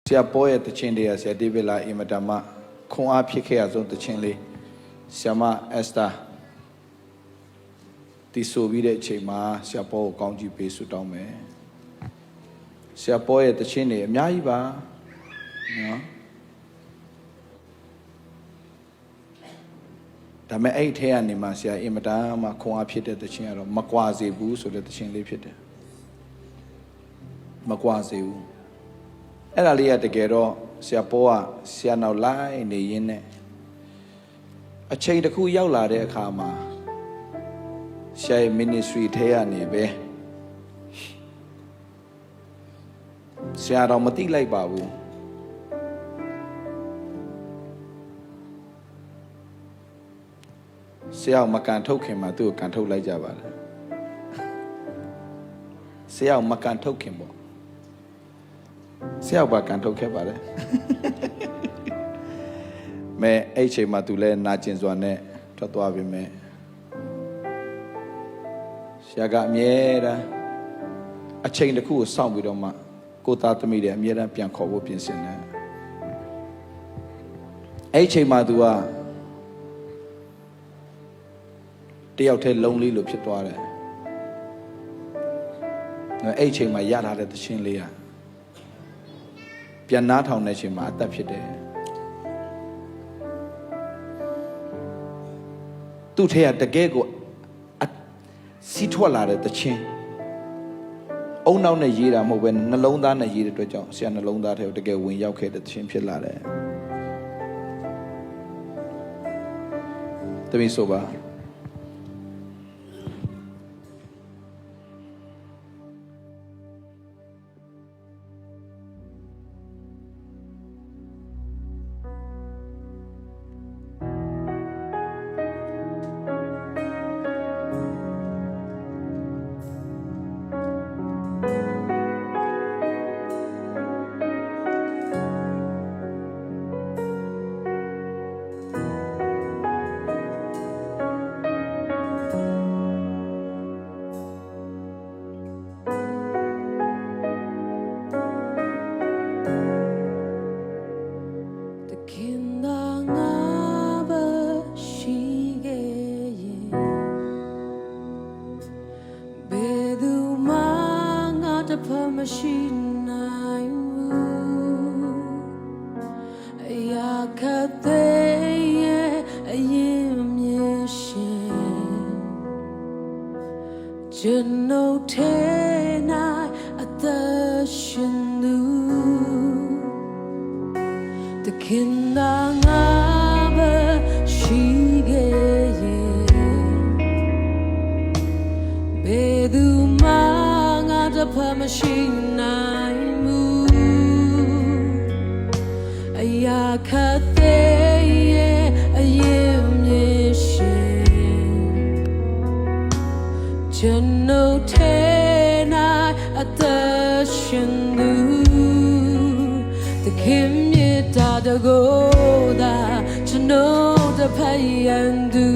ဆရာပေါ်ရဲ့တခြင်းတွေကဆရာဒေးဗစ်လာအင်မတန်မှခွန်အားဖြစ်ခဲ့ရဆုံးတခြင်းလေးဆရာမအက်စတာတီဆိုပြီးတဲ့အချိန်မှာဆရာပေါ်ကိုကောင်းချီးပေးဆုတောင်းမယ်ဆရာပေါ်ရဲ့တခြင်းတွေအများကြီးပါနော်ဒါမဲ့အဲ့ထဲကနေမှဆရာအင်မတန်မှခွန်အားဖြစ်တဲ့တခြင်းကတော့မကွာစေဘူးဆိုတဲ့တခြင်းလေးဖြစ်တယ်မကွာစေဘူးအဲ့ဒါလေးကတကယ်တော့ဆရာပေါ်ကဆရာနောက်လိုက်နေရင်းနဲ့အချိန်တစ်ခုရောက်လာတဲ့အခါမှာဆရာရဲ့ ministry ထဲကနေပဲဆရာတော်မသိလိုက်ပါဘူးဆရာမကန်ထုတ်ခင်မှာသူ့ကိုကန်ထုတ်လိုက်ကြပါလားဆရာမကန်ထုတ်ခင်ပေါ့ဆရာဘာကန်ထုတ်ခဲ့ပါလဲမဲအဲ့ချိန်မှာသူလည်းနာကျင်စွာနဲ့ထွက်သွားပြီမဲဆရာကအမြဲတမ်းအချိန်တစ်ခုကိုစောင့်ပြီးတော့မှကိုသားသမီးတွေအမြဲတမ်းပြန်ခေါ်ဖို့ပြင်ဆင်တယ်အဲ့ချိန်မှာသူကတယောက်တည်းလုံးလေးလို့ဖြစ်သွားတယ်အဲ့ချိန်မှာရထားတဲ့သချင်းလေးကပြန်နားထောင်တဲ့အချိန်မှာအသက်ဖြစ်တယ်သူ့ထဲကတကယ်ကိုစီးထွက်လာတဲ့သချင်းအုံနောက်နဲ့ရေးတာမဟုတ်ပဲနှလုံးသားနဲ့ရေးတဲ့အတွက်ကြောင့်ဆရာနှလုံးသားထဲကိုတကယ်ဝင်ရောက်ခဲ့တဲ့သချင်းဖြစ်လာတယ်တမီးဆိုပါမရှိနိုင်ဘူးအရာခတ်သေးရဲ့အရင်မြင်ရှင်ကျွန်ုပ်ထဲ၌အသက်ရှင်သူတခင်သာငါပဲရှိခဲ့ရင်ဘယ်သူမှတဖက်မရှိနိုင်ဘူးအရာခတ်သေးရဲ့အရင်မြင်ရှင်ကျွန်ုပ်ထဲ၌အသက်ရှင်သူသခင်မြတ်တာတကိုယ်သာကျွန်ုပ်တစ်ဖက်ရန်သူ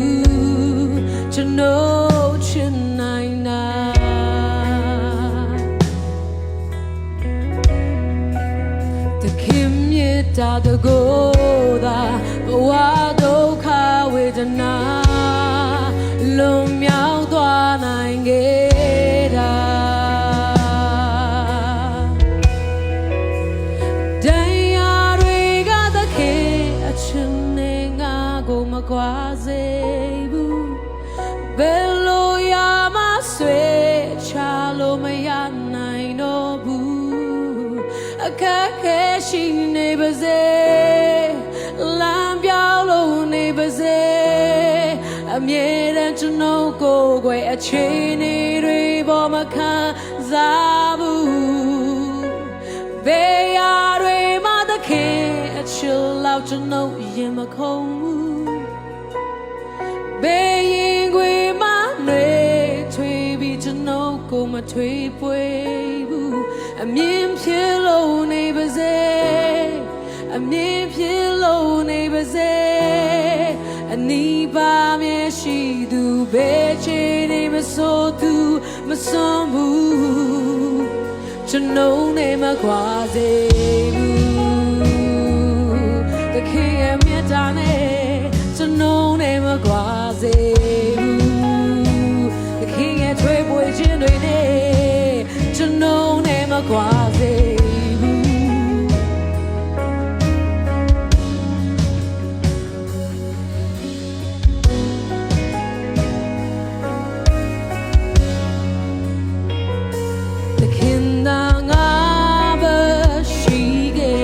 ကျွန်ုပ်ချင်နိုင်တာတာတကိုယ်သာဘဝဒုက္ခဝေဒနာလွန်မြောက်သွားနိုင်ခဲ့တာတရားတွေကသခင်အချင်းနဲ့ငါကိုမကွာစေဘူးဘယ်လိုရမဆွေချလို့မရနိုင်တော့ဘူးအခက်ခဲရှိနေပါစေလမ်းပြောင်းလို့နေပါစေအမြဲတမ်းကျွန်တော်ကိုယ်ွယ်အခြေအနေတွေပေါ်မှာခံစားဘူးဘယ်ရာတွေမှသခင်အချစ်လောက်ကျွန်တော်ရင်မခုန်ဘူးဘယ်ရင်ခွေမှနေထွေးပြီးကျွန်တော်ကိုမထွေးပွေဘူးအမြင်ဖြစ်လို့နေပါစေအမြင်ဖြစ်လို့နေပါစေအနီးပါမျက်ရှိသူဘယ်ချေနေမဆိုသူမစွန့်ဘူးကျွန်ုပ်နဲ့မခွာစေဘူး ကွာစေဘူး The kindanga bashige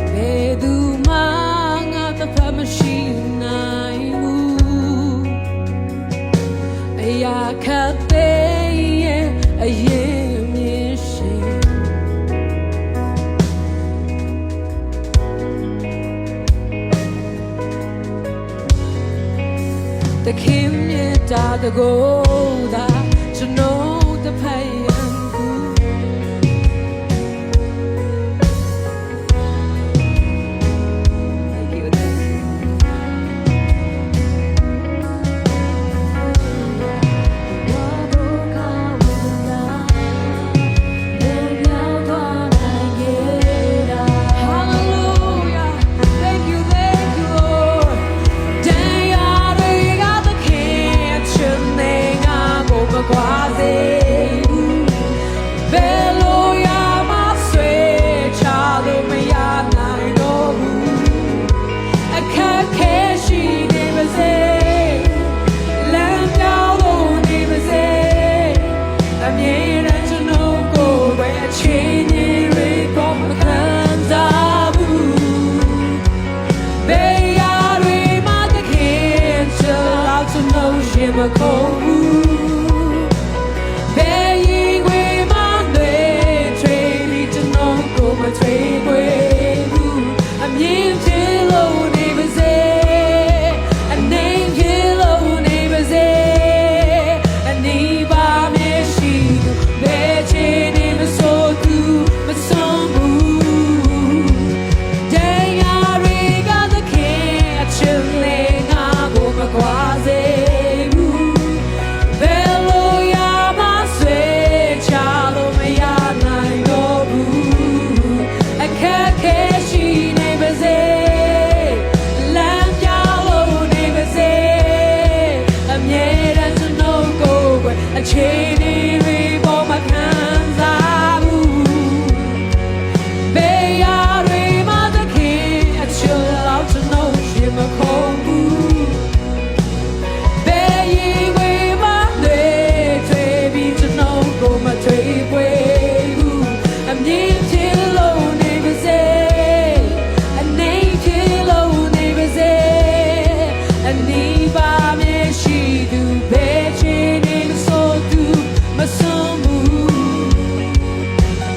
Bedu manga the machine aimu Ayakate ayemishi The kimye da the goda to know the pain Thank you. Hallelujah. Thank you, Lord. Day out, we got the kitchen. They got go quasi. Bello ya ma sweet child of me, I know. I can't catch she never say. Land out on never say. I'm here to know go where changing from the hands of They are we mother can't chill out to know shim a cold. Baying we Monday, trade to know go my trade way. I'm here till old neighbors say. A name till old neighbors say. A neighbor me she do. Betty neighbor so do. But some boo. Day I got the cat chilling. I go my quasi. Bello ya ma sweet child of me, I know. A cat she never say. Lamb yellow never say. I'm yet to know go a chain for my hands. Bay are mother king. I chill out to know shim a cold. Baying we Monday, baby to know go my trade way. I'm near till old neighbors say. A name till old neighbors say. A neighbor me she do. Betty name so do. My son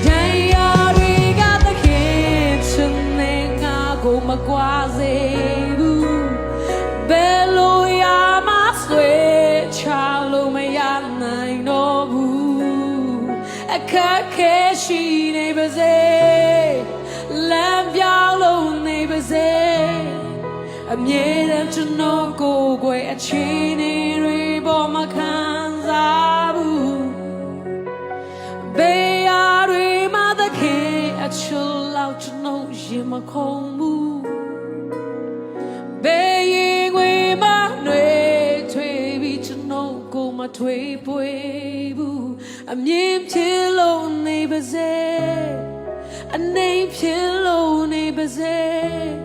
Day out we got the kitchen. I go my quasi. Bello ya ma sweet child of me, I know. A cat she never say. Lamb yellow never say. I'm yet to know go away a chain on my canzabu. Bay are mother king. I chill out to know shima kombu. Baying we Monday, baby to know go my tway boy boo. I'm yim till old neighbors say. A name till old neighbors say.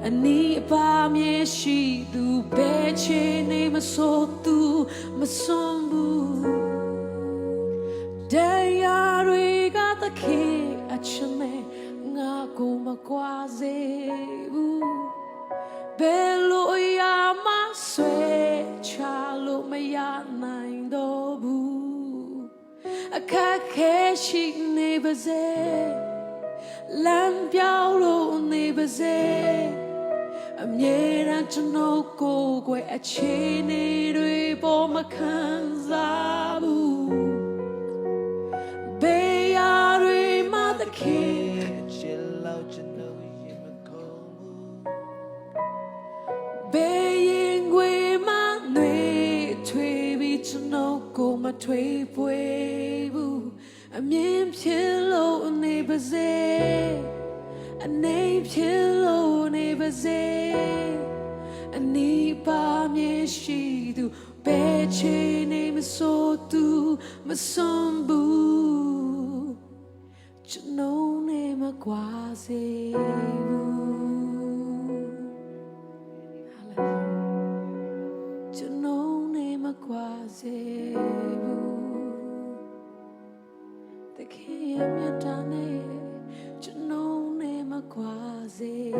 A need by me she do. Betty name a so do. My son boo. Day are we got the king. A chime. Nga go my quasi boo. Bello ya ma sweet child of me, I know. A cat she never say. Lamb yellow never say. I'm yet to know go where a chain for my canzabu. Bay are mother king. Chill out, you know, you Baying we Monday, baby to know go my tway boy boo. I'm yim till old neighbors say. A name till old neighbors say. A need by me she do. Beche name so tu masombu Chano name a quasi Chano name a quasi The king yatane Chano name a quasi